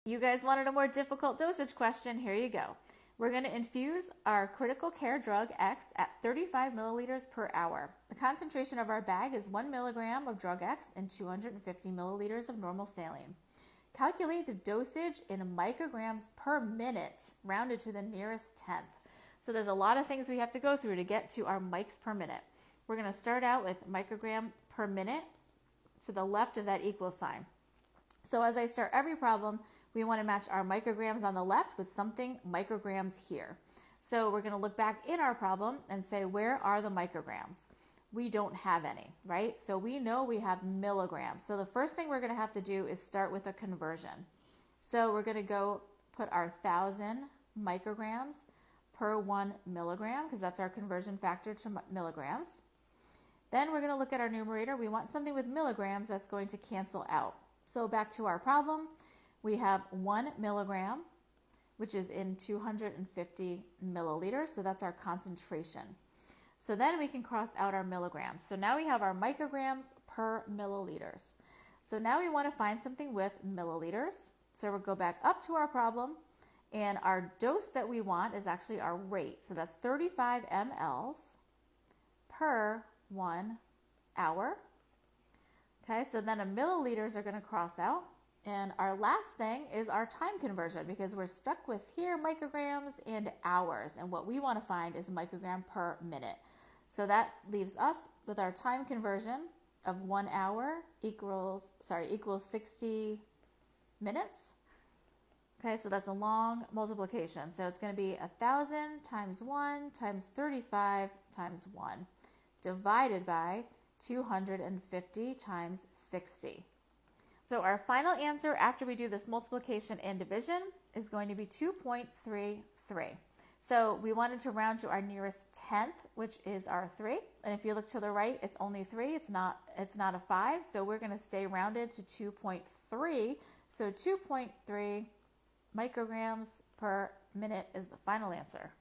You guys wanted a more difficult dosage question. Here you go. We're going to infuse our critical care drug X at 35 milliliters per hour. The concentration of our bag is 1 milligram of drug X and 250 milliliters of normal saline. Calculate the dosage in micrograms per minute, rounded to the nearest tenth. So there's a lot of things we have to go through to get to our mics per minute. We're going to start out with microgram per minute to the left of that equal sign. So as I start every problem, we want to match our micrograms on the left with something micrograms here. So we're going to look back in our problem and say, where are the micrograms? We don't have any, right? So we know we have milligrams. So the first thing we're going to have to do is start with a conversion. So we're going to go put our 1,000 micrograms per 1 milligram, because that's our conversion factor to milligrams. Then we're going to look at our numerator. We want something with milligrams that's going to cancel out. So back to our problem. We have 1 milligram, which is in 250 milliliters. So that's our concentration. So then we can cross out our milligrams. So now we have our micrograms per milliliters. So now we want to find something with milliliters. So we'll go back up to our problem, and our dose that we want is actually our rate. So that's 35 mLs per 1 hour. Okay, so then a milliliters are going to cross out. And our last thing is our time conversion, because we're stuck with here micrograms and hours. And what we want to find is microgram per minute. So that leaves us with our time conversion of 1 hour equals 60 minutes. Okay, so that's a long multiplication. So it's going to be 1,000 times 1 times 35 times 1 divided by 250 times 60. So our final answer after we do this multiplication and division is going to be 2.33. So we wanted to round to our nearest tenth, which is our 3. And if you look to the right, it's only 3. It's not a 5. So we're going to stay rounded to 2.3. So 2.3 micrograms per minute is the final answer.